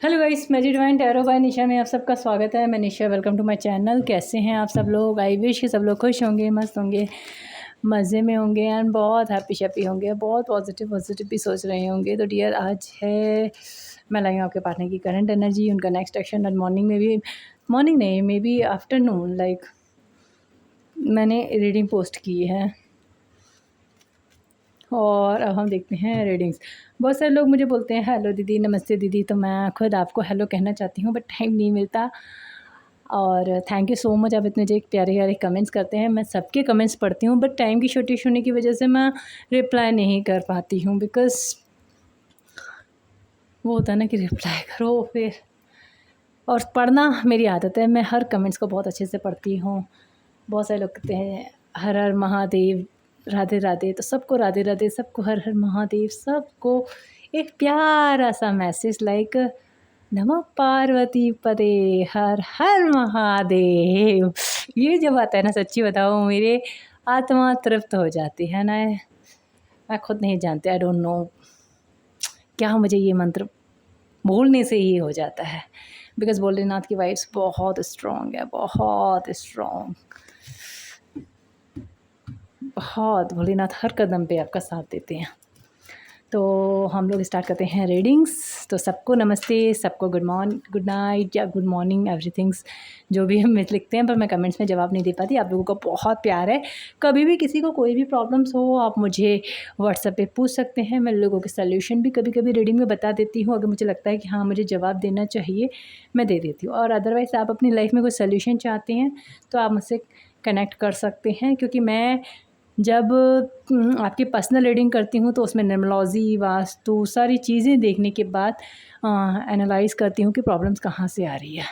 Hello guys, मैं divine tarot bye निशा में आप सबका स्वागत है। मैं निशा, वेलकम टू माय चैनल। कैसे हैं आप सब लोग? आई विश कि सब लोग खुश होंगे, मस्त होंगे, मज़े में होंगे एंड बहुत हैप्पी शैप्पी होंगे, बहुत पॉजिटिव पॉजिटिव भी सोच रहे होंगे। तो डियर, आज है, मैं लाई हूँ आपके पार्टनर की करंट एनर्जी, उनका नेक्स्ट एक्शन। और मॉर्निंग में भी, मॉर्निंग नहीं, मे बी आफ्टरनून, लाइक मैंने रीडिंग पोस्ट की है और अब हम देखते हैं रीडिंग्स। बहुत सारे लोग मुझे बोलते हैं हेलो दीदी, नमस्ते दीदी, तो मैं खुद आपको हेलो कहना चाहती हूँ, बट टाइम नहीं मिलता। और थैंक यू सो मच, आप इतने जो प्यारे प्यारे कमेंट्स करते हैं। मैं सबके कमेंट्स पढ़ती हूँ, बट टाइम की शॉर्टेज होने की वजह से मैं रिप्लाई नहीं कर पाती हूँ। बिकॉज़ वो होता है ना कि रिप्लाई करो फिर, और पढ़ना मेरी आदत है। मैं हर कमेंट्स को बहुत अच्छे से पढ़ती हूँ। बहुत सारे लोग कहते हैं हर हर महादेव, राधे राधे, तो सबको राधे राधे, सबको हर हर महादेव, सबको एक प्यारा सा मैसेज लाइक नमः पार्वती पदे हर हर महादेव। ये जब आता है ना, सच्ची बताओ, मेरे आत्मा तृप्त हो जाती है ना। मैं खुद नहीं जानती, आई डोंट नो क्या, मुझे ये मंत्र बोलने से ही हो जाता है। बिकॉज़ भोलेनाथ की वाइब्स बहुत स्ट्रॉन्ग है, बहुत स्ट्रॉन्ग, बहुत। भोलेनाथ हर कदम पे आपका साथ देते हैं। तो हम लोग स्टार्ट करते हैं रीडिंग्स। तो सबको नमस्ते, सबको गुड नाइट या गुड मॉर्निंग, एवरीथिंग्स जो भी हम लिखते हैं, पर मैं कमेंट्स में जवाब नहीं दे पाती। आप लोगों का बहुत प्यार है। कभी भी किसी को कोई भी प्रॉब्लम्स हो, आप मुझे व्हाट्सएप पे पूछ सकते हैं। मैं लोगों के सल्यूशन भी कभी कभी रीडिंग में बता देती हूँ। अगर मुझे लगता है कि हाँ, मुझे जवाब देना चाहिए, मैं दे देती हूँ। और अदरवाइज़ आप अपनी लाइफ में कोई सल्यूशन चाहते हैं तो आप मुझसे कनेक्ट कर सकते हैं, क्योंकि मैं जब आपकी पर्सनल रीडिंग करती हूँ तो उसमें न्यूमरोलॉजी, वास्तु, सारी चीज़ें देखने के बाद एनालाइज़ करती हूँ कि प्रॉब्लम्स कहाँ से आ रही है।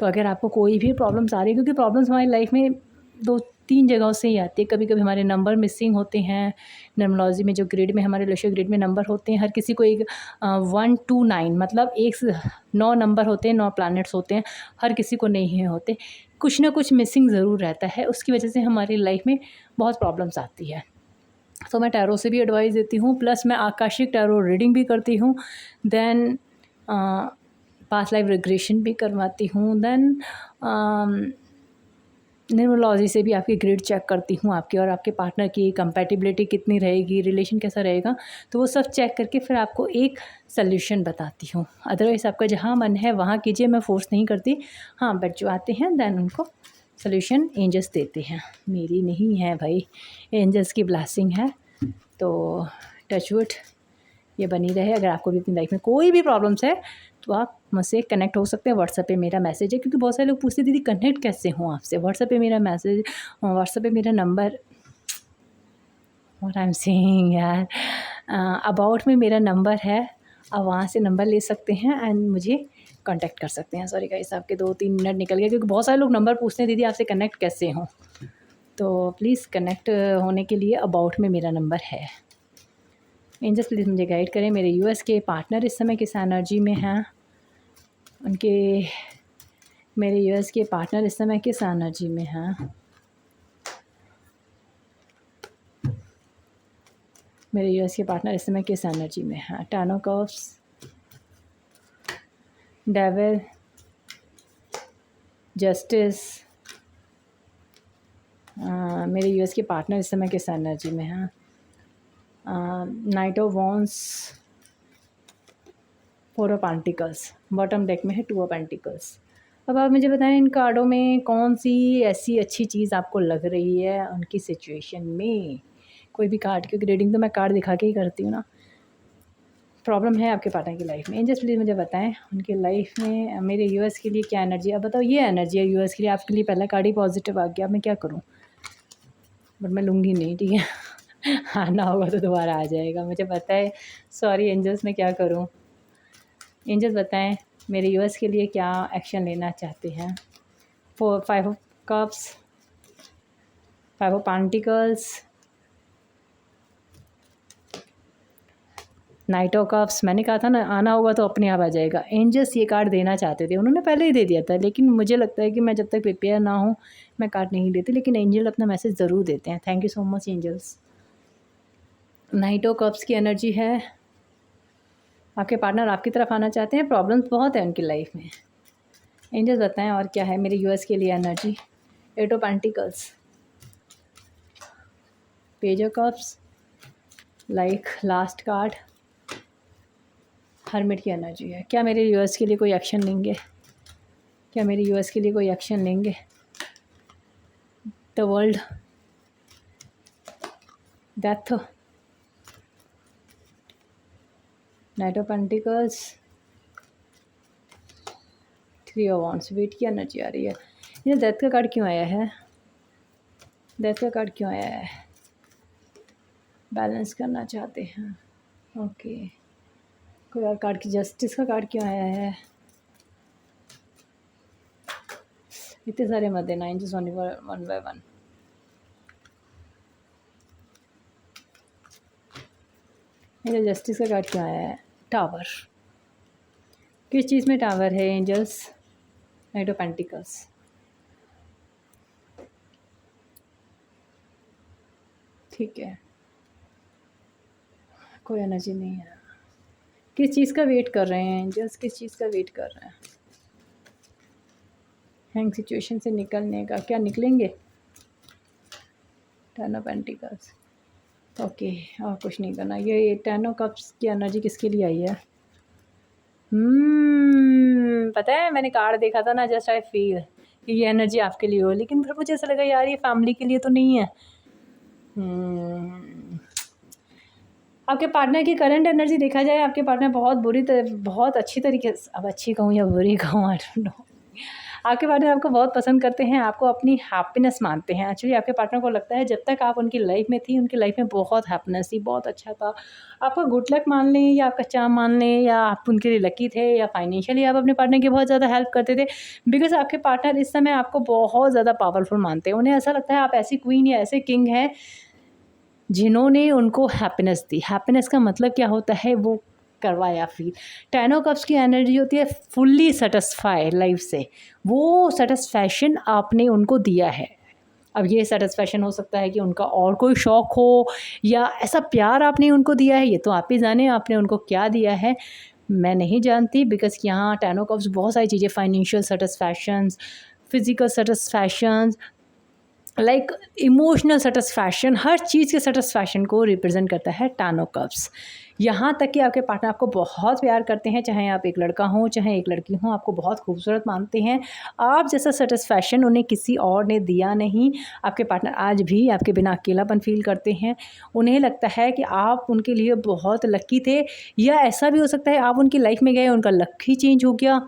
तो अगर आपको कोई भी प्रॉब्लम्स आ रही है, क्योंकि प्रॉब्लम्स हमारी लाइफ में 2-3 जगहों से ही आती है। कभी कभी हमारे नंबर मिसिंग होते हैं। न्यूमरोलॉजी में जो ग्रिड में, हमारे लोशो ग्रिड में नंबर होते हैं, हर किसी को एक 1 to 9, मतलब 1 से 9 नंबर होते हैं, 9 प्लैनेट्स होते हैं। हर किसी को नहीं होते, कुछ ना कुछ मिसिंग ज़रूर रहता है। उसकी वजह से हमारी लाइफ में बहुत प्रॉब्लम्स आती है। तो मैं टैरो से भी एडवाइस देती हूँ, प्लस मैं आकाशिक टैरो रीडिंग भी करती हूँ। देन पास्ट लाइफ रिग्रेशन भी करवाती हूँ। देन न्यूमरोलॉजी से भी आपकी ग्रिड चेक करती हूँ, आपकी और आपके पार्टनर की कंपैटिबिलिटी कितनी रहेगी, रिलेशन कैसा रहेगा। तो वो सब चेक करके फिर आपको एक सल्यूशन बताती हूँ। अदरवाइज़ आपका जहाँ मन है वहाँ कीजिए, मैं फोर्स नहीं करती। हाँ, बट जो आते हैं देन उनको सल्यूशन एंजल्स देते हैं, मेरी नहीं है भाई, एंजल्स की ब्लेसिंग है। तो टचवुड ये बनी रहे। अगर आपको भी अपनी लाइफ में कोई भी प्रॉब्लम्स है तो आप मुझसे कनेक्ट हो सकते हैं। व्हाट्सएप पे मेरा मैसेज है, क्योंकि बहुत सारे लोग पूछते दीदी कनेक्ट कैसे हूँ आपसे। व्हाट्सएप पे मेरा मैसेज, व्हाट्सएप पे मेरा number, what I am saying यार, अबाउट में मेरा नंबर है। आप वहाँ से नंबर ले सकते हैं एंड मुझे कांटेक्ट कर सकते हैं। सॉरी गाइस, आपके 2-3 मिनट निकल गए, क्योंकि बहुत सारे लोग नंबर पूछते हैं दीदी आपसे कनेक्ट कैसे हों। तो प्लीज़ कनेक्ट होने के लिए अबाउट में मेरा नंबर है। एंजल्स प्लीज़ मुझे गाइड करें। मेरे यूएस के पार्टनर इस समय किस एनर्जी में हैं, उनके, मेरे यूएस के पार्टनर इस समय किस एनर्जी में हैं। मेरे यूएस के पार्टनर इस समय किस एनर्जी में हैं। Ten of cups, devil, justice. मेरे यूएस के पार्टनर इस समय किस एनर्जी में हैं। Night of wands, 4 of pentacles, bottom deck में है 2 ऑफ पेंटिकल्स। अब आप मुझे बताएं इन कार्डों में कौन सी ऐसी अच्छी चीज़ आपको लग रही है उनकी सिचुएशन में। कोई भी कार्ड, क्योंकि रीडिंग तो मैं कार्ड दिखा के ही करती हूँ ना। प्रॉब्लम है आपके पार्टनर की लाइफ में, एंजल्स प्लीज़ मुझे बताएं उनकी लाइफ में मेरे यूएस के लिए क्या एनर्जी है। अब बताओ, ये एनर्जी है यूएस के लिए। आपके लिए पहला कार्ड ही पॉजिटिव आ गया, मैं क्या करूँ, बट मैं लूँगी नहीं, ठीक है। आना होगा तो दोबारा आ जाएगा, मुझे पता है। सॉरी एंजल्स, मैं क्या करूँ। एंजल्स बताएं मेरे यूएस के लिए क्या एक्शन लेना चाहते हैं। 5 of cups, 5 of pentacles, night of cups. मैंने कहा था ना, आना होगा तो अपने आप आ जाएगा। एंजल्स ये कार्ड देना चाहते थे, उन्होंने पहले ही दे दिया था, लेकिन मुझे लगता है कि मैं जब तक प्रिपेयर ना हूँ मैं कार्ड नहीं देती, लेकिन एंजल अपना मैसेज ज़रूर देते हैं। Thank you so much angels. Knight of cups की एनर्जी है आपके पार्टनर आपकी तरफ आना चाहते हैं, प्रॉब्लम्स बहुत है उनकी लाइफ में। एंजल्स बताएं और क्या है मेरे यूएस के लिए energy. 8 of pentacles, page of cups, like last card, hermit की एनर्जी है। क्या मेरे यूएस के लिए कोई एक्शन लेंगे? क्या मेरे यूएस के लिए कोई एक्शन लेंगे? The world, death, knight of pentacles, 3 of wands, wait की एनर्जी आ रही है। ये डेथ का कार्ड क्यों आया है? डेथ का कार्ड क्यों आया है? बैलेंस करना चाहते हैं, ओके। कोई और कार्ड की, जस्टिस का कार्ड क्यों आया है? इतने सारे मत देना, angels only one by one. मेरे जस्टिस का कार्ड क्यों आया है? टावर, किस चीज़ में टावर है एंजल्स? नाइट ऑफ पेंटिकल्स, ठीक है, कोई एनर्जी नहीं है। किस चीज़ का वेट कर रहे हैं एंजल्स? किस चीज़ का वेट कर रहे हैं? हैंग सिचुएशन से निकलने का, क्या निकलेंगे? 10 ऑफ पेंटिकल्स, ओके, और कुछ नहीं करना। ये 10 ऑफ कप्स की एनर्जी किसके लिए आई है? पता है मैंने कार्ड देखा था ना, जस्ट आई फील कि ये एनर्जी आपके लिए हो, लेकिन फिर मुझे ऐसा लगा यार ये फैमिली के लिए तो नहीं है। आपके पार्टनर की करंट एनर्जी देखा जाए, आपके पार्टनर बहुत अच्छी तरीके से, अब अच्छी कहूँ या बुरी कहूँ आई डोंट नो, आपके पार्टनर आपको बहुत पसंद करते हैं, आपको अपनी हैप्पीनेस मानते हैं। एक्चुअली आपके पार्टनर को लगता है जब तक आप उनकी लाइफ में थी, उनकी लाइफ में बहुत हैप्पीनेस थी, बहुत अच्छा था। आपका गुड लक मान लें या आपका चार्म मान लें, या आप उनके लिए लकी थे, या फाइनेंशियली आप अपने पार्टनर की बहुत ज़्यादा हेल्प करते थे, बिकॉज आपके पार्टनर इस समय आपको बहुत ज़्यादा पावरफुल मानते हैं। उन्हें ऐसा लगता है आप ऐसी क्वीन या ऐसे किंग हैं जिन्होंने उनको हैप्पीनेस दी। हैप्पीनेस का मतलब क्या होता है वो करवाया फील। 10 ऑफ कप्स की एनर्जी होती है फुल्ली सेटिस्फाई लाइफ से, वो सेटिस्फैक्शन आपने उनको दिया है। अब ये सेटिस्फैक्शन हो सकता है कि उनका और कोई शौक़ हो, या ऐसा प्यार आपने उनको दिया है, ये तो आप ही जाने आपने उनको क्या दिया है, मैं नहीं जानती। बिकॉज यहाँ 10 ऑफ कप्स बहुत सारी चीज़ें, financial satisfactions, physical satisfactions, like emotional satisfaction, हर चीज़ के सेटिस्फैक्शन को रिप्रेजेंट करता है 10 ऑफ कप्स। यहाँ तक कि आपके पार्टनर आपको बहुत प्यार करते हैं, चाहे आप एक लड़का हो चाहे एक लड़की हो, आपको बहुत खूबसूरत मानते हैं। आप जैसा सेटिस्फैक्शन उन्हें किसी और ने दिया नहीं। आपके पार्टनर आज भी आपके बिना अकेलापन फील करते हैं। उन्हें लगता है कि आप उनके लिए बहुत लकी थे, या ऐसा भी हो सकता है आप उनकी लाइफ में गए, उनका लक ही चेंज हो गया,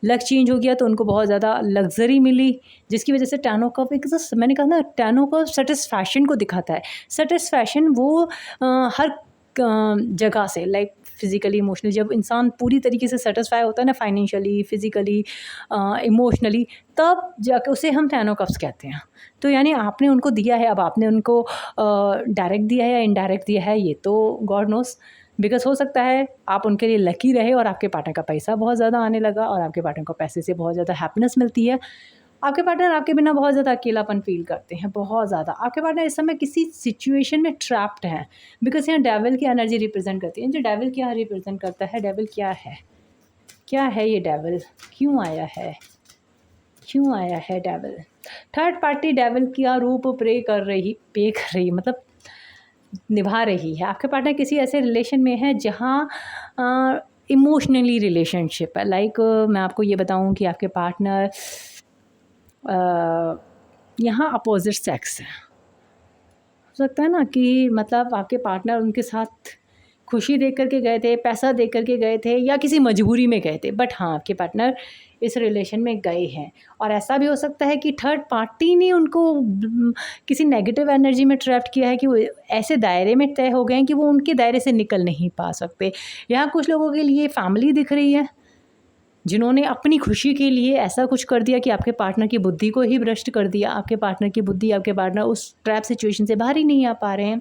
लक चेंज हो गया तो उनको बहुत ज़्यादा लग्जरी मिली, जिसकी वजह से 10 ऑफ कप, एक मैंने कहा ना 10 ऑफ कप सेटिस्फैक्शन को दिखाता है। सेटिस्फैक्शन वो हर जगह से, लाइक फिज़िकली, इमोशनली, जब इंसान पूरी तरीके से सेटिस्फाई होता है ना, फाइनेंशियली, फिज़िकली, इमोशनली, तब जाके उसे हम 10 ऑफ कप्स कहते हैं। तो यानी आपने उनको दिया है, अब आपने उनको डायरेक्ट दिया है या इनडायरेक्ट दिया है ये तो गॉड नोस। बिकॉज हो सकता है आप उनके लिए लकी रहे और आपके पार्टनर का पैसा बहुत ज़्यादा आने लगा, और आपके पार्टनर को पैसे से बहुत ज़्यादा हैप्पीनेस मिलती है। आपके पार्टनर आपके बिना बहुत ज़्यादा अकेलापन फील करते हैं, बहुत ज़्यादा। आपके पार्टनर इस समय किसी सिचुएशन में ट्रैप्ड हैं, बिकॉज यहाँ डेविल की एनर्जी रिप्रेजेंट करती है। जो डेविल क्या रिप्रेजेंट करता है, डेविल क्या है, क्या है ये डेविल, क्यों आया है, क्यों आया है डेविल? थर्ड पार्टी डेविल का रूप पे कर रही मतलब निभा रही है। आपके पार्टनर किसी ऐसे रिलेशन में है जहाँ इमोशनली रिलेशनशिप है। लाइक मैं आपको ये बताऊँ कि आपके पार्टनर यहाँ अपोजिट सेक्स है। हो सकता है ना कि मतलब आपके पार्टनर उनके साथ खुशी देख करके गए थे, पैसा देख करके गए थे, या किसी मजबूरी में गए थे, बट हाँ आपके पार्टनर इस रिलेशन में गए हैं। और ऐसा भी हो सकता है कि थर्ड पार्टी ने उनको किसी नेगेटिव एनर्जी में ट्रैप्ड किया है, कि वो ऐसे दायरे में तय हो गए हैं कि वो उनके दायरे से निकल नहीं पा सकते। यहाँ कुछ लोगों के लिए फैमिली दिख रही है जिन्होंने अपनी खुशी के लिए ऐसा कुछ कर दिया कि आपके पार्टनर की बुद्धि को ही भ्रष्ट कर दिया। आपके पार्टनर की बुद्धि, आपके पार्टनर उस ट्रैप सिचुएशन से बाहर ही नहीं आ पा रहे हैं।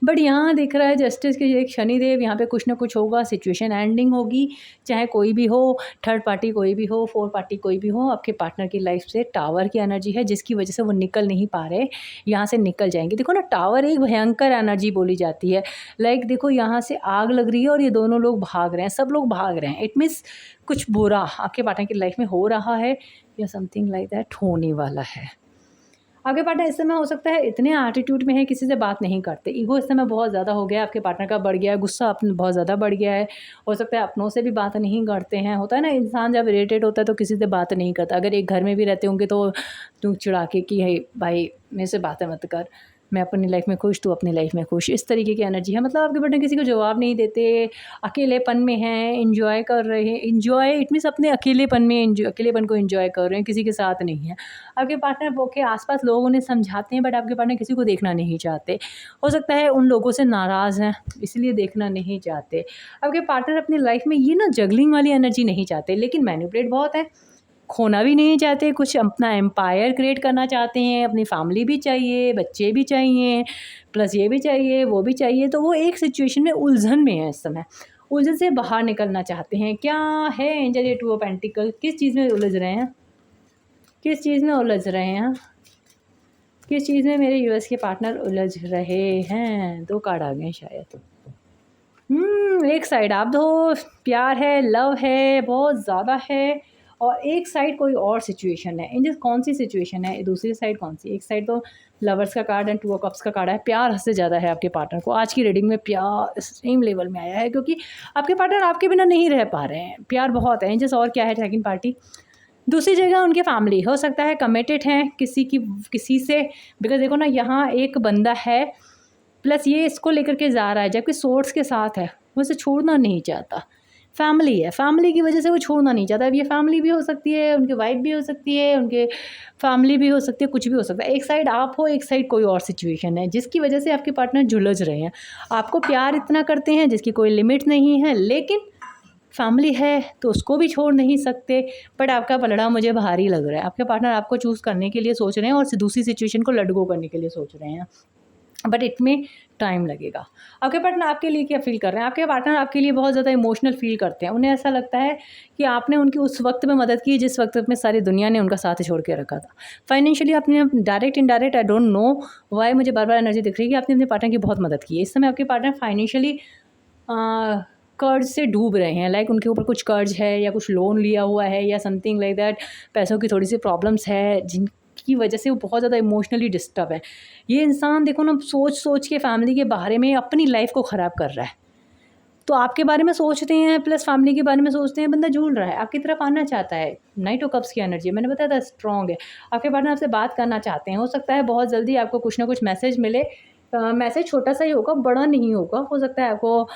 बट यहाँ दिख रहा है जस्टिस के एक शनिदेव, यहाँ पे कुछ ना कुछ होगा, सिचुएशन एंडिंग होगी, चाहे कोई भी हो, थर्ड पार्टी कोई भी हो, फोर्थ पार्टी कोई भी हो, आपके पार्टनर की लाइफ से टावर की एनर्जी है जिसकी वजह से वो निकल नहीं पा रहे, यहाँ से निकल जाएंगे। देखो ना, टावर एक भयंकर एनर्जी बोली जाती है। लाइक देखो, यहाँ से आग लग रही है और ये दोनों लोग भाग रहे हैं, सब लोग भाग रहे हैं। इट मीन्स कुछ बुरा आपके पार्टनर की लाइफ में हो रहा है या समथिंग लाइक दैट होने वाला है। आपके पार्टनर इस समय हो सकता है इतने एटीट्यूड में है, किसी से बात नहीं करते, ईगो इस समय बहुत ज़्यादा हो गया है, आपके पार्टनर का बढ़ गया है, गुस्सा अपने बहुत ज़्यादा बढ़ गया है। हो सकता है अपनों से भी बात नहीं करते हैं। होता है ना, इंसान जब इरिटेट होता है तो किसी से बात नहीं करता। अगर एक घर में भी रहते होंगे तो तू चिढ़ा के कि है भाई मेरे से बातें मत कर, मैं अपनी लाइफ में खुश, तू अपनी लाइफ में खुश, इस तरीके की एनर्जी है। मतलब आपके पार्टनर किसी को जवाब नहीं देते, अकेलेपन में हैं, इंजॉय कर रहे हैं। इंजॉय इट मीन्स अपने अकेलेपन में अकेलेपन को इंजॉय कर रहे हैं, किसी के साथ नहीं है। आपके पार्टनर वो के आसपास लोग उन्हें समझाते हैं बट आपके पार्टनर किसी को देखना नहीं चाहते। हो सकता है उन लोगों से नाराज़ हैं इसलिए देखना नहीं चाहते। आपके पार्टनर अपनी लाइफ में ये ना जगलिंग वाली एनर्जी नहीं चाहते, लेकिन मैनिपुलेट बहुत है, खोना भी नहीं चाहते, कुछ अपना एम्पायर क्रिएट करना चाहते हैं, अपनी फैमिली भी चाहिए, बच्चे भी चाहिए, प्लस ये भी चाहिए, वो भी चाहिए। तो वो एक सिचुएशन में उलझन में है इस समय, उलझन से बाहर निकलना चाहते हैं। क्या है एंजल ये 2 ऑफ पेंटिकल, किस चीज़ में उलझ रहे हैं, किस चीज़ में उलझ रहे हैं, किस चीज़ में मेरे यूएस के पार्टनर उलझ रहे हैं। 2 कार्ड आ गए शायद। एक साइड आप दो, प्यार है, लव है, बहुत ज़्यादा है, और एक साइड कोई और सिचुएशन है। इन कौन सी सिचुएशन है, दूसरी साइड कौन सी? एक साइड तो लवर्स का कार्ड एंड 2 ऑफ कप्स का कार्ड है। प्यार हद से ज़्यादा है आपके पार्टनर को। आज की रीडिंग में प्यार सेम लेवल में आया है क्योंकि आपके पार्टनर आपके बिना नहीं रह पा रहे हैं। प्यार बहुत है। जैसे और क्या है, सेकंड पार्टी दूसरी जगह उनकी फैमिली हो सकता है कमिटेड हैं किसी से, बिकॉज देखो ना यहाँ एक बंदा है प्लस ये इसको लेकर के जा रहा है, जबकि सोर्स के साथ है, वो इसे छोड़ना नहीं चाहता। फैमिली है, फैमिली की वजह से वो छोड़ना नहीं चाहता। अब ये फैमिली भी हो सकती है, उनकी वाइफ भी हो सकती है, उनके फैमिली भी हो सकती है, कुछ भी हो सकता है। एक साइड आप हो, एक साइड कोई और सिचुएशन है जिसकी वजह से आपके पार्टनर झुलझ रहे हैं। आपको प्यार इतना करते हैं जिसकी कोई लिमिट नहीं है, लेकिन फैमिली है तो उसको भी छोड़ नहीं सकते। बट आपका पलड़ा मुझे भारी लग रहा है। आपके पार्टनर आपको चूज़ करने के लिए सोच रहे हैं और दूसरी सिचुएशन को लेट गो करने के लिए सोच रहे हैं, बट इसमें टाइम लगेगा। आपके पार्टनर आपके लिए क्या फील कर रहे हैं? आपके पार्टनर आपके लिए बहुत ज़्यादा इमोशनल फील करते हैं। उन्हें ऐसा लगता है कि आपने उनकी उस वक्त में मदद की जिस वक्त में सारी दुनिया ने उनका साथ छोड़ के रखा था। फाइनेंशियली आपने direct indirect, I don't know why, मुझे बार बार एनर्जी दिख रही है कि आपने अपने पार्टनर की बहुत मदद की है। इस समय आपके पार्टनर फाइनेंशियली कर्ज से डूब रहे हैं। लाइक उनके ऊपर कुछ कर्ज है या कुछ लोन लिया हुआ है या समथिंग लाइक दैट, पैसों की थोड़ी सी प्रॉब्लम्स है जिनकी वजह से वो बहुत ज़्यादा इमोशनली डिस्टर्ब है। ये इंसान देखो ना, सोच सोच के फैमिली के बारे में अपनी लाइफ को ख़राब कर रहा है। तो आपके बारे में सोचते हैं प्लस फैमिली के बारे में सोचते हैं, बंदा झूल रहा है, आपकी तरफ आना चाहता है। नाइट ऑफ कप्स की एनर्जी मैंने बताया था स्ट्रॉन्ग है। आपके पार्टनर आपसे बात करना चाहते हैं। हो सकता है बहुत जल्दी आपको कुछ ना कुछ मैसेज मिले। मैसेज छोटा सा ही होगा, बड़ा नहीं होगा। हो सकता है आपको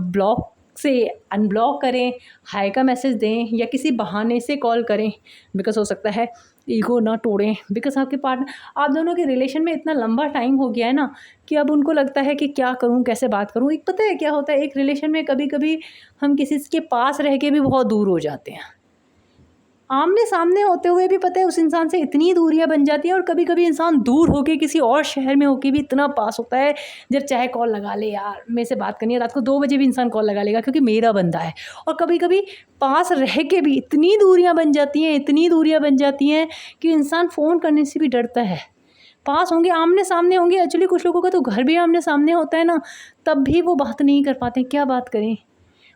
ब्लॉक से अनब्लॉक करें, हाई का मैसेज दें या किसी बहाने से कॉल करें, बिकॉज हो सकता है ईगो ना तोड़ें। बिकॉज आपके पार्टनर, आप दोनों के रिलेशन में इतना लंबा टाइम हो गया है ना कि अब उनको लगता है कि क्या करूं, कैसे बात करूं। एक पता है क्या होता है, एक रिलेशन में कभी कभी हम किसी के पास रह के भी बहुत दूर हो जाते हैं। आमने सामने होते हुए भी पता है उस इंसान से इतनी दूरियां बन जाती हैं। और कभी कभी इंसान दूर होके किसी और शहर में होके भी इतना पास होता है, जब चाहे कॉल लगा ले, यार मेरे से बात करनी है, रात को 2 बजे भी इंसान कॉल लगा लेगा क्योंकि मेरा बंदा है। और कभी कभी पास रह के भी इतनी दूरियां बन जाती हैं, इतनी दूरियां बन जाती हैं कि इंसान फ़ोन करने से भी डरता है। पास होंगे, आमने सामने होंगे, एक्चुअली कुछ लोगों का तो घर भी आमने सामने होता है ना, तब भी वो बात नहीं कर पाते। क्या बात करें,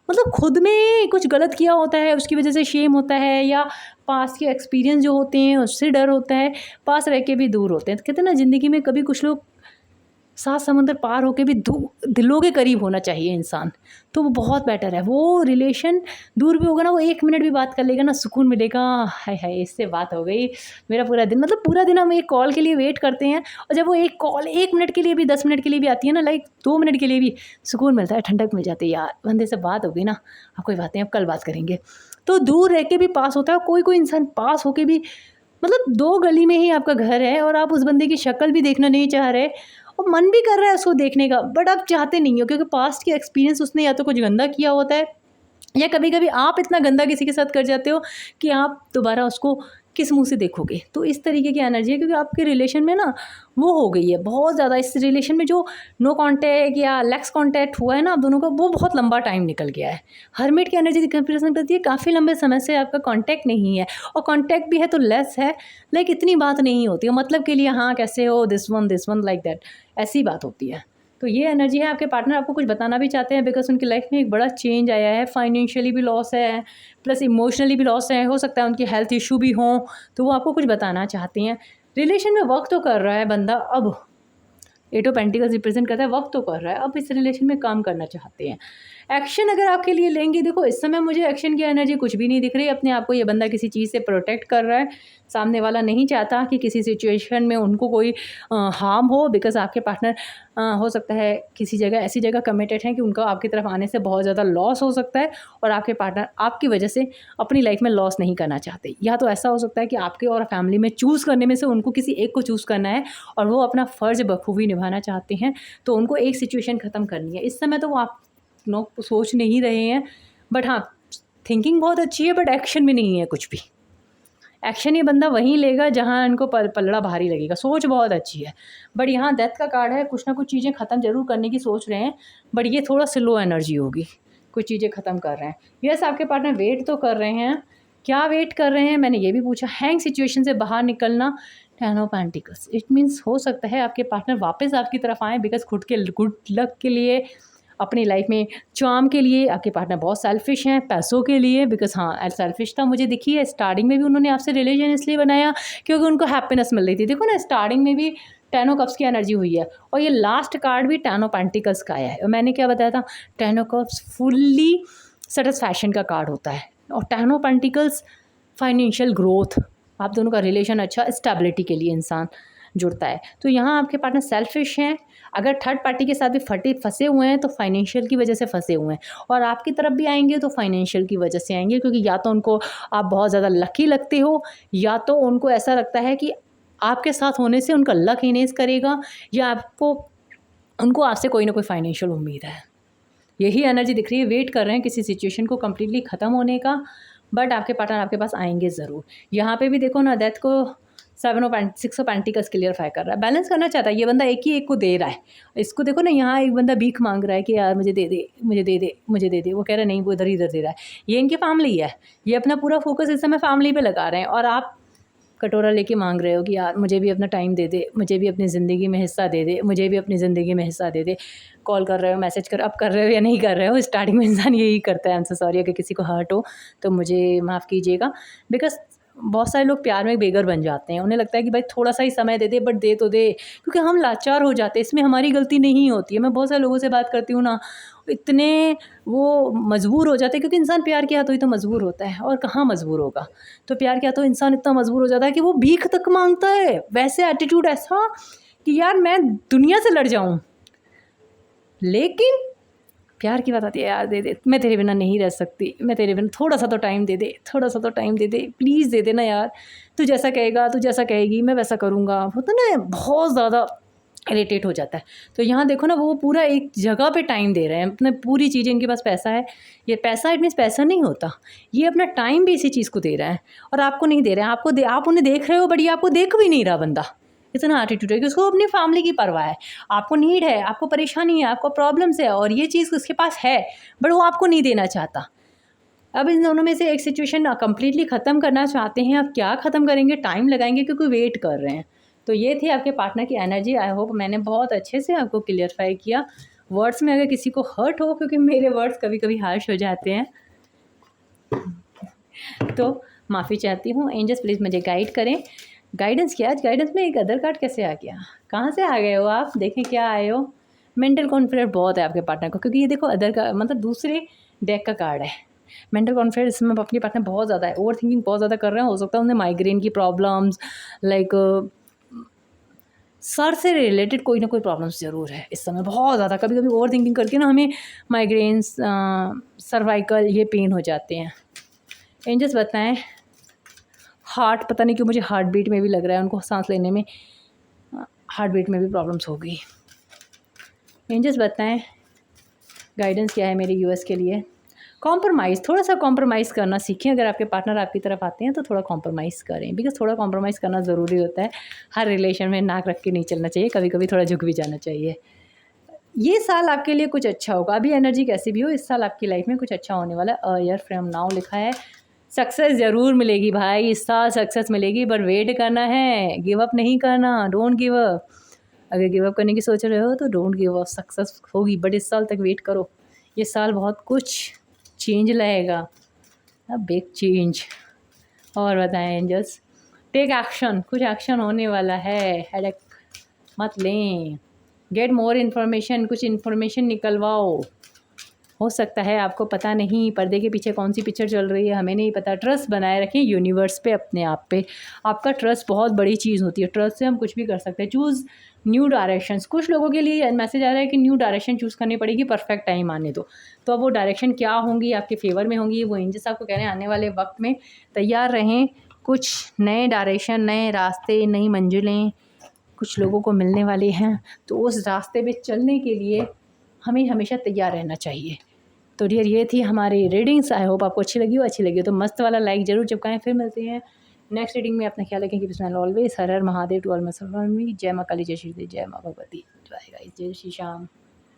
मतलब खुद में कुछ गलत किया होता है, उसकी वजह से शेम होता है, या पास के एक्सपीरियंस जो होते हैं उससे डर होता है, पास रह के भी दूर होते हैं। तो कहते हैं ना, ज़िंदगी में कभी कुछ लोग 7 समंदर पार होके भी दिलों के करीब होना चाहिए इंसान, तो वो बहुत बेटर है। वो रिलेशन दूर भी होगा ना, वो 1 मिनट भी बात कर लेगा ना, सुकून मिलेगा। हाय हाय, इससे बात हो गई, मेरा पूरा दिन, मतलब पूरा दिन हम एक कॉल के लिए वेट करते हैं, और जब वो एक कॉल 1 मिनट के लिए भी, 10 मिनट के लिए भी आती है ना, लाइक 2 मिनट के लिए भी सुकून मिलता है, ठंडक मिल जाती है। यार बंदे से बात हो गई ना, अब कोई बात नहीं, अब कल बात करेंगे। तो दूर रह के भी पास होता है। कोई कोई इंसान पास होके भी, मतलब 2 गली में ही आपका घर है और आप उस बंदे की शक्ल भी देखना नहीं चाह रहे, और मन भी कर रहा है उसको देखने का, बट आप चाहते नहीं हो क्योंकि पास्ट के एक्सपीरियंस उसने या तो कुछ गंदा किया होता है, या कभी कभी आप इतना गंदा किसी के साथ कर जाते हो कि आप दोबारा उसको किस मुंह से देखोगे। तो इस तरीके की एनर्जी है, क्योंकि आपके रिलेशन में ना वो हो गई है बहुत ज़्यादा। इस रिलेशन में जो नो कांटेक्ट या लेक्स कांटेक्ट हुआ है ना आप दोनों का, वो बहुत लंबा टाइम निकल गया है। हर्मिट की एनर्जी कंपेरिजन करती है काफ़ी लंबे समय से आपका कांटेक्ट नहीं है, और कांटेक्ट भी है तो लेस है, लाइक इतनी बात नहीं होती है, मतलब के लिए हाँ कैसे हो, दिस वन लाइक दैट, ऐसी बात होती है। तो ये एनर्जी है। आपके पार्टनर आपको कुछ बताना भी चाहते हैं, बिकॉज उनकी लाइफ में एक बड़ा चेंज आया है, फाइनेंशियली भी लॉस है, प्लस इमोशनली भी लॉस है, हो सकता है उनकी हेल्थ इशू भी हों, तो वो आपको कुछ बताना चाहती हैं। रिलेशन में वर्क तो कर रहा है बंदा, अब 8 ऑफ पेंटिकल्स रिप्रेजेंट करता है, वर्क तो कर रहा है, अब इस रिलेशन में काम करना चाहते हैं। एक्शन अगर आपके लिए लेंगे, देखो इस समय मुझे एक्शन की एनर्जी कुछ भी नहीं दिख रही। अपने आप को ये बंदा किसी चीज़ से प्रोटेक्ट कर रहा है, सामने वाला नहीं चाहता कि किसी सिचुएशन में उनको कोई हार्म हो, बिकॉज आपके पार्टनर हो सकता है किसी जगह ऐसी जगह कमिटेड हैं कि उनका आपकी तरफ आने से बहुत ज़्यादा लॉस हो सकता है, और आपके पार्टनर आपकी वजह से अपनी लाइफ में लॉस नहीं करना चाहते। या तो ऐसा हो सकता है कि आपके और फैमिली में चूज़ करने में से उनको किसी एक को चूज़ करना है, और वो अपना फ़र्ज़ बखूबी निभाना चाहते हैं, तो उनको एक सिचुएशन ख़त्म करनी है। इस समय तो वो आप सोच नहीं रहे हैं, बट हाँ थिंकिंग बहुत अच्छी है, बट एक्शन में नहीं है कुछ भी। एक्शन ये बंदा वहीं लेगा जहाँ इनको पलड़ा भारी लगेगा। सोच बहुत अच्छी है, बट यहाँ डेथ का कार्ड है, कुछ ना कुछ चीज़ें ख़त्म ज़रूर करने की सोच रहे हैं, बट ये थोड़ा स्लो एनर्जी होगी, कुछ चीज़ें ख़त्म कर रहे हैं। यस, आपके पार्टनर वेट तो कर रहे हैं। क्या वेट कर रहे हैं, मैंने ये भी पूछा। हैंग सिचुएशन से बाहर निकलना, 10 ऑफ पेंटिकल्स, इट मीन्स हो सकता है आपके पार्टनर वापस आपकी तरफ आएँ, बिकॉज खुद के गुड लक के लिए, अपनी लाइफ में चार्म के लिए। आपके पार्टनर बहुत सेल्फिश हैं पैसों के लिए, बिकॉज हाँ सेल्फिशता मुझे दिखी है। स्टार्टिंग में भी उन्होंने आपसे रिलेशन इसलिए बनाया क्योंकि उनको हैप्पीनेस मिल रही थी। देखो ना, स्टार्टिंग में भी 10 ऑफ कप्स की एनर्जी हुई है, और ये लास्ट कार्ड भी 10 ऑफ पेंटिकल्स का आया है। और मैंने क्या बताया था, 10 ऑफ कप्स फुल्ली सेटिस्फैक्शन का कार्ड होता है, और 10 ऑफ पेंटिकल्स फाइनेंशियल ग्रोथ, आप दोनों का रिलेशन अच्छा, स्टेबिलिटी के लिए इंसान जुड़ता है। तो यहाँ आपके पार्टनर सेल्फिश हैं। अगर थर्ड पार्टी के साथ भी फंसे हुए हैं तो फाइनेंशियल की वजह से फंसे हुए हैं, और आपकी तरफ भी आएंगे तो फाइनेंशियल की वजह से आएंगे, क्योंकि या तो उनको आप बहुत ज़्यादा लकी लगते हो, या तो उनको ऐसा लगता है कि आपके साथ होने से उनका लक इनेस करेगा, या उनको आपसे कोई ना कोई फाइनेंशियल उम्मीद है। यही एनर्जी दिख रही है। वेट कर रहे हैं किसी सिचुएशन को कम्प्लीटली ख़त्म होने का, बट आपके पार्टनर आपके पास आएंगे ज़रूर। यहाँ पे भी देखो ना, डेथ को 6 ऑफ पेंटिकल्स क्लियरफाई कर रहा है, बैलेंस करना चाहता है। ये बंदा एक ही एक को दे रहा है। इसको देखो ना, यहाँ एक बंदा भीख मांग रहा है कि यार मुझे दे दे, मुझे दे दे, मुझे दे दे। वो कह रहा है नहीं, वो इधर दे रहा है। ये इनकी फैमिली है, ये अपना पूरा फोकस इस समय फैमिली पे लगा रहे हैं, और आप कटोरा लेके मांग रहे हो कि यार मुझे भी अपना टाइम दे दे, मुझे भी अपनी ज़िंदगी में हिस्सा दे दे, मुझे भी अपनी ज़िंदगी में हिस्सा दे दे। कॉल कर रहे हो, मैसेज अब कर रहे हो या नहीं कर रहे हो, स्टार्टिंग में इंसान यही करता है। आई एम सो सॉरी, अगर किसी को हर्ट हो तो मुझे माफ़ कीजिएगा, बिकॉज बहुत सारे लोग प्यार में बेघर बन जाते हैं। उन्हें लगता है कि भाई थोड़ा सा ही समय दे दे, बट दे तो दे, क्योंकि हम लाचार हो जाते हैं। इसमें हमारी गलती नहीं होती है। मैं बहुत सारे लोगों से बात करती हूँ ना, इतने वो मजबूर हो जाते हैं, क्योंकि इंसान प्यार किया तो ही तो मजबूर होता है, और कहाँ मजबूर होगा। तो प्यार किया तो इंसान इतना मजबूर हो जाता है कि वो भीख तक मांगता है। वैसे एटीट्यूड ऐसा कि यार मैं दुनिया से लड़ जाऊँ, लेकिन प्यार की बात आती है, यार दे दे, मैं तेरे बिना नहीं रह सकती, मैं तेरे बिना थोड़ा सा तो टाइम दे दे, थोड़ा सा तो टाइम दे दे, प्लीज़ दे देना यार, तू जैसा कहेगा, तू जैसा कहेगी मैं वैसा करूँगा। होता ना, बहुत ज़्यादा इरिटेट हो जाता है। तो यहाँ देखो ना, वो पूरा एक जगह पे टाइम दे रहे हैं, अपने पूरी चीज़ें, इनके पास पैसा है। ये पैसा इट मीन्स पैसा नहीं होता, ये अपना टाइम भी इसी चीज़ को दे रहा है, और आपको नहीं दे रहे हैं। आप उन्हें देख रहे हो, बट ये आपको देख भी नहीं रहा बंदा। इतना एटीट्यूड है कि उसको अपनी फैमिली की परवाह है। आपको नीड है, आपको परेशानी है, आपको प्रॉब्लम्स है, और ये चीज़ उसके पास है, बट वो आपको नहीं देना चाहता। अब इन दोनों में से एक सिचुएशन कंप्लीटली ख़त्म करना चाहते हैं। अब क्या ख़त्म करेंगे, टाइम लगाएंगे, क्योंकि वेट कर रहे हैं। तो ये थी आपके पार्टनर की एनर्जी। आई होप मैंने बहुत अच्छे से आपको क्लियरफाई किया। वर्ड्स में अगर किसी को हर्ट हो, क्योंकि मेरे वर्ड्स कभी कभी हार्श हो जाते हैं, तो माफ़ी चाहती हूँ। एंजल्स प्लीज़ मुझे गाइड करें। गाइडेंस क्या, आज गाइडेंस में एक अदर कार्ड कैसे आ गया, कहाँ से आ गए हो आप, देखें क्या आए हो। मेंटल कॉन्फिडेंस बहुत है आपके पार्टनर को, क्योंकि ये देखो अदर का मतलब दूसरे डेक का कार्ड है। मेंटल कॉन्फिडेंस इसमें अपने पार्टनर बहुत ज़्यादा है, ओवर थिंकिंग बहुत ज़्यादा कर रहे हैं। हो सकता है उन्हें माइग्रेन की प्रॉब्लम्स, लाइक सर से रिलेटेड कोई ना कोई प्रॉब्लम्स ज़रूर है इस समय बहुत ज़्यादा। कभी कभी ओवर थिंकिंग करके ना हमें माइग्रेन्स, सर्वाइकल, ये पेन हो जाते हैं। एंजल्स बताएं, हार्ट, पता नहीं क्यों मुझे हार्ट बीट में भी लग रहा है उनको, सांस लेने में हार्ट बीट में भी प्रॉब्लम्स होगी। एंजल्स बताएं गाइडेंस क्या है मेरे यूएस के लिए। कॉम्प्रोमाइज़, थोड़ा सा कॉम्प्रोमाइज़ करना सीखें। अगर आपके पार्टनर आपकी तरफ आते हैं तो थोड़ा कॉम्प्रोमाइज़ करें, बिकॉज़ थोड़ा कॉम्प्रोमाइज़ करना ज़रूरी होता है। हर रिलेशन में नाक रख के नहीं चलना चाहिए, कभी कभी थोड़ा झुक भी जाना चाहिए। ये साल आपके लिए कुछ अच्छा होगा, अभी एनर्जी कैसी भी हो, इस साल आपकी लाइफ में कुछ अच्छा होने वाला है। अ ईयर फ्रॉम नाउ लिखा है, सक्सेस ज़रूर मिलेगी भाई, इस साल सक्सेस मिलेगी, पर वेट करना है, गिव अप नहीं करना, डोंट गिव अप। अगर गिव अप करने की सोच रहे हो तो डोंट गिव अप, सक्सेस होगी, बट इस साल तक वेट करो। ये साल बहुत कुछ चेंज लाएगा, अ बिग चेंज। और बताएं एंजल्स, टेक एक्शन, कुछ एक्शन होने वाला है, हेडेक मत लें। गेट मोर इन्फॉर्मेशन, कुछ इन्फॉर्मेशन निकलवाओ। हो सकता है आपको पता नहीं पर्दे के पीछे कौन सी पिक्चर चल रही है, हमें नहीं पता। ट्रस्ट बनाए रखें यूनिवर्स पे, अपने आप पे। आपका ट्रस्ट बहुत बड़ी चीज़ होती है, ट्रस्ट से हम कुछ भी कर सकते हैं। चूज़ न्यू डायरेक्शंस, कुछ लोगों के लिए मैसेज आ रहा है कि न्यू डायरेक्शन चूज़ करनी पड़ेगी, परफेक्ट टाइम आने दो। तो अब वो डायरेक्शन क्या होंगी, आपके फेवर में होंगी, वो एंजल्स आपको कह रहे हैं आने वाले वक्त में तैयार रहें। कुछ नए डायरेक्शन, नए रास्ते, नई मंजिलें कुछ लोगों को मिलने वाली हैं, तो उस रास्ते पे चलने के लिए हमें हमेशा तैयार रहना चाहिए। तो डियर, ये थी हमारी रीडिंग्स। आई होप आपको अच्छी लगी हो। अच्छी लगी हो तो मस्त वाला लाइक ज़रूर चिपकाएं। फिर मिलते हैं नेक्स्ट रीडिंग में। अपना ख्याल रखें कि बिस्मिल्लाह ऑलवेज। हर हर महादेव टू ऑल मसल। जय माँ काली, जय श्री देव, जय माँ भगवती, जय गाइस, जय श्री श्याम।